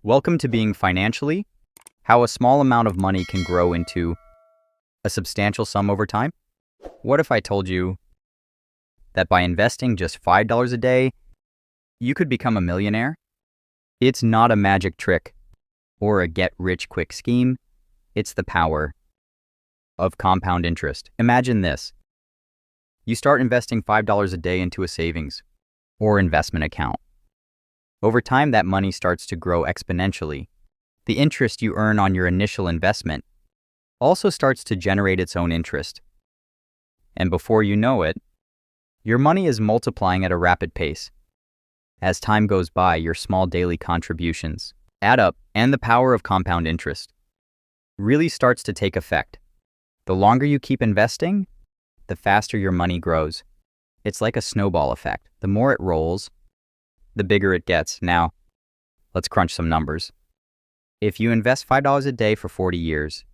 Welcome to Being Financially, how a small amount of money can grow into a substantial sum over time. What if I told you that by investing just $5 a day, you could become a millionaire? It's not a magic trick or a get-rich-quick scheme. It's the power of compound interest. Imagine this. You start investing $5 a day into a savings or investment account. Over time, that money starts to grow exponentially. The interest you earn on your initial investment also starts to generate its own interest. And before you know it, your money is multiplying at a rapid pace. As time goes by, your small daily contributions add up, and the power of compound interest really starts to take effect. The longer you keep investing, the faster your money grows. It's like a snowball effect. The more it rolls, the bigger it gets. Now, let's crunch some numbers. If you invest $5 a day for 40 years,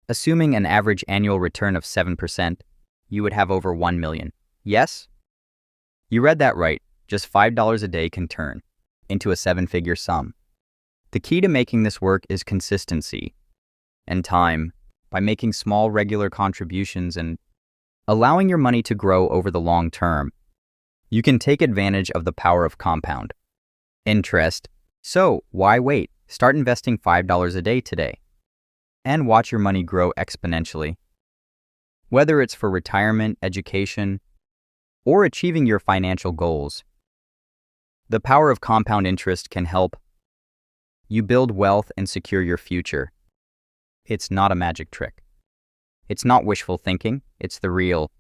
assuming an average annual return of 7%, you would have over 1 million. Yes? You read that right. Just $5 a day can turn into a 7-figure sum. The key to making this work is consistency and time. By making small, regular contributions and allowing your money to grow over the long term, you can take advantage of the power of compound interest. So, why wait? Start investing $5 a day today and watch your money grow exponentially. Whether it's for retirement, education, or achieving your financial goals, the power of compound interest can help you build wealth and secure your future. It's not a magic trick. It's not wishful thinking. It's the real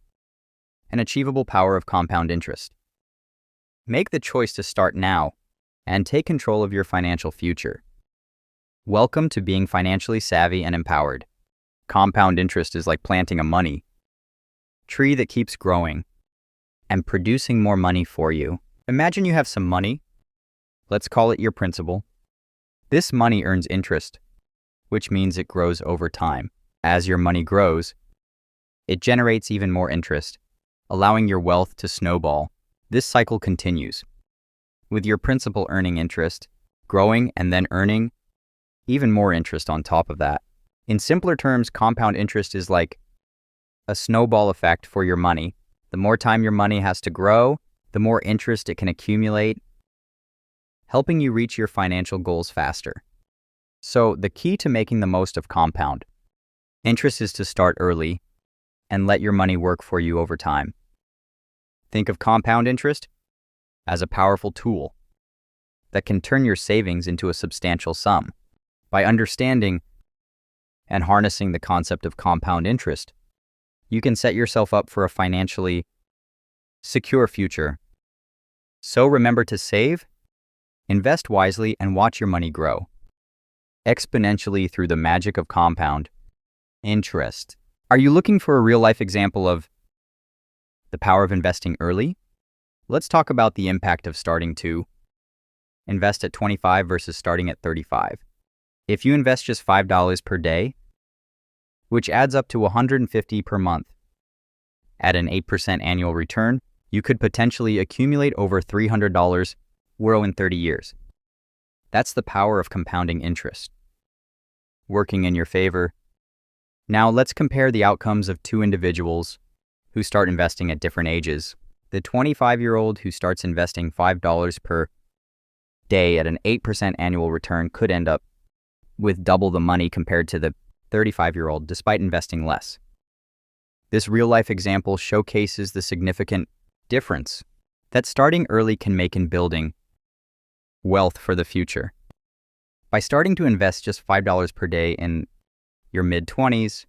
and achievable power of compound interest. Make the choice to start now and take control of your financial future. Welcome to Being Financially Savvy and Empowered. Compound interest is like planting a money tree that keeps growing and producing more money for you. Imagine you have some money. Let's call it your principal. This money earns interest, which means it grows over time. As your money grows, it generates even more interest, allowing your wealth to snowball. This cycle continues, with your principal earning interest, growing, and then earning even more interest on top of that. In simpler terms, compound interest is like a snowball effect for your money. The more time your money has to grow, the more interest it can accumulate, helping you reach your financial goals faster. So, the key to making the most of compound interest is to start early and let your money work for you over time. Think of compound interest as a powerful tool that can turn your savings into a substantial sum. By understanding and harnessing the concept of compound interest, you can set yourself up for a financially secure future. So remember to save, invest wisely, and watch your money grow exponentially through the magic of compound interest. Are you looking for a real-life example of the power of investing early? Let's talk about the impact of starting to invest at 25 versus starting at 35. If you invest just $5 per day, which adds up to $150 per month, at an 8% annual return, you could potentially accumulate over $300 in 30 years. That's the power of compounding interest working in your favor. Now let's compare the outcomes of two individuals who start investing at different ages. The 25-year-old who starts investing $5 per day at an 8% annual return could end up with double the money compared to the 35-year-old despite investing less. This real-life example showcases the significant difference that starting early can make in building wealth for the future. By starting to invest just $5 per day in your mid-20s,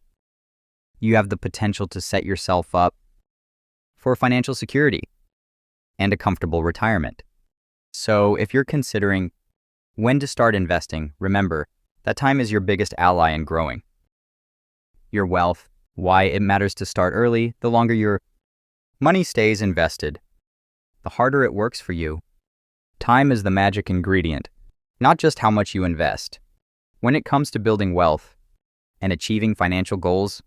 you have the potential to set yourself up for financial security and a comfortable retirement. So if you're considering when to start investing, remember that time is your biggest ally in growing your wealth. Why it matters to start early: the longer your money stays invested, the harder it works for you. Time is the magic ingredient, not just how much you invest. When it comes to building wealth and achieving financial goals,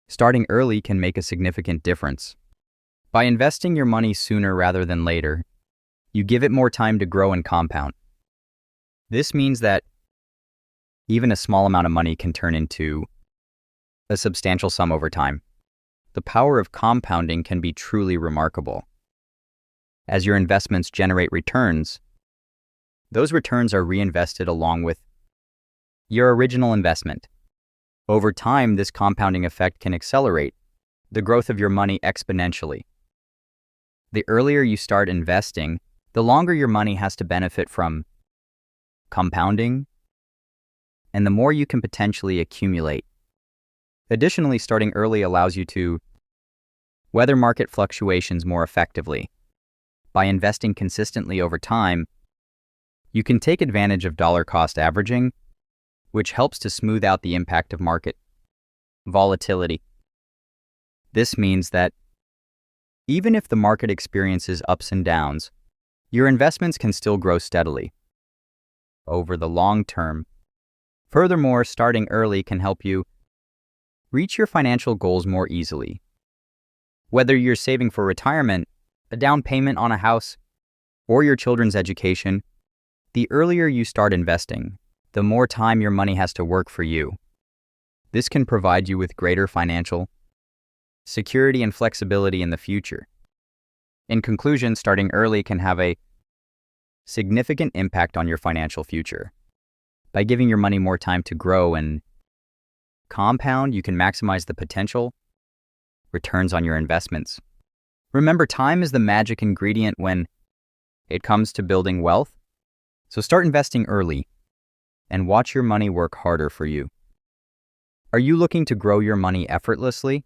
starting early can make a significant difference. By investing your money sooner rather than later, you give it more time to grow and compound. This means that Even a small amount of money can turn into a substantial sum over time. The power of compounding can be truly remarkable. As your investments generate returns, those returns are reinvested along with your original investment. Over time, this compounding effect can accelerate the growth of your money exponentially. The earlier you start investing, the longer your money has to benefit from compounding, and the more you can potentially accumulate. Additionally, starting early allows you to weather market fluctuations more effectively. By investing consistently over time, you can take advantage of dollar-cost averaging, which helps to smooth out the impact of market volatility. This means that even if the market experiences ups and downs, your investments can still grow steadily over the long term. Furthermore, starting early can help you reach your financial goals more easily. Whether you're saving for retirement, a down payment on a house, or your children's education, the earlier you start investing, the more time your money has to work for you. This can provide you with greater financial security and flexibility in the future. In conclusion, starting early can have a significant impact on your financial future. By giving your money more time to grow and compound, you can maximize the potential returns on your investments. Remember, time is the magic ingredient when it comes to building wealth. So start investing early and watch your money work harder for you. Are you looking to grow your money effortlessly?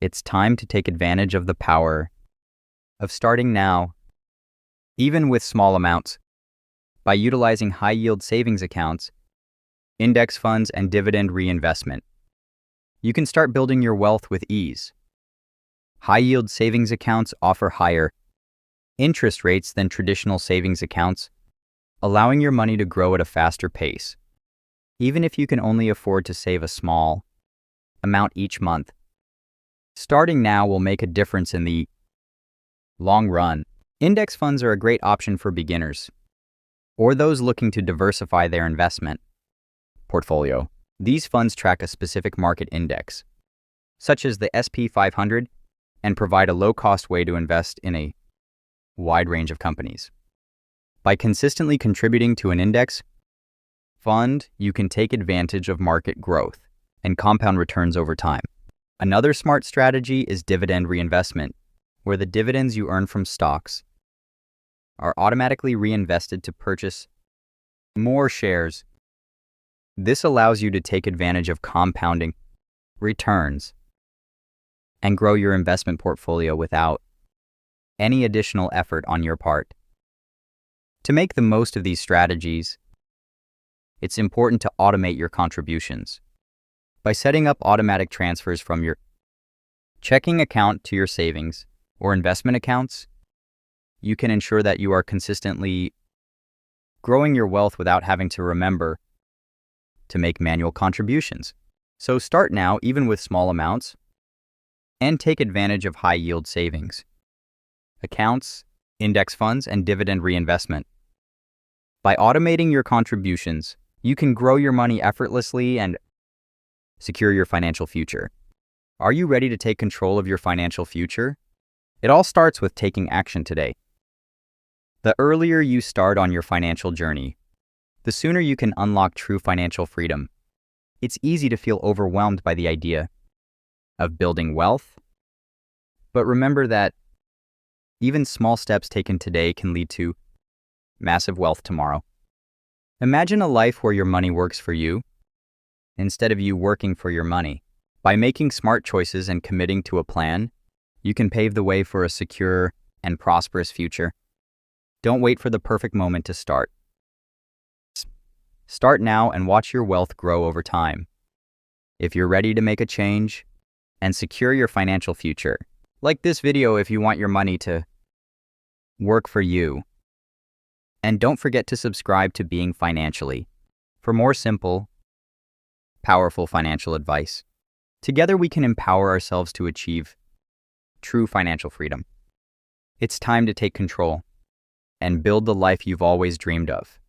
It's time to take advantage of the power of starting now, even with small amounts. By utilizing high-yield savings accounts, index funds, and dividend reinvestment, you can start building your wealth with ease. High-yield savings accounts offer higher interest rates than traditional savings accounts, allowing your money to grow at a faster pace. Even if you can only afford to save a small amount each month, starting now will make a difference in the long run. Index funds are a great option for beginners or those looking to diversify their investment portfolio. These funds track a specific market index, such as the S&P 500, and provide a low-cost way to invest in a wide range of companies. By consistently contributing to an index fund, you can take advantage of market growth and compound returns over time. Another smart strategy is dividend reinvestment, where the dividends you earn from stocks are automatically reinvested to purchase more shares. This allows you to take advantage of compounding returns and grow your investment portfolio without any additional effort on your part. To make the most of these strategies, it's important to automate your contributions. By setting up automatic transfers from your checking account to your savings or investment accounts, you can ensure that you are consistently growing your wealth without having to remember to make manual contributions. So start now, even with small amounts, and take advantage of high-yield savings accounts, index funds, and dividend reinvestment. By automating your contributions, you can grow your money effortlessly and secure your financial future. Are you ready to take control of your financial future? It all starts with taking action today. The earlier you start on your financial journey, the sooner you can unlock true financial freedom. It's easy to feel overwhelmed by the idea of building wealth, but remember that even small steps taken today can lead to massive wealth tomorrow. Imagine a life where your money works for you instead of you working for your money. By making smart choices and committing to a plan, you can pave the way for a secure and prosperous future. Don't wait for the perfect moment to start. Start now and watch your wealth grow over time. If you're ready to make a change and secure your financial future, like this video if you want your money to work for you. And don't forget to subscribe to Being Financially for more simple, powerful financial advice. Together we can empower ourselves to achieve true financial freedom. It's time to take control and build the life you've always dreamed of.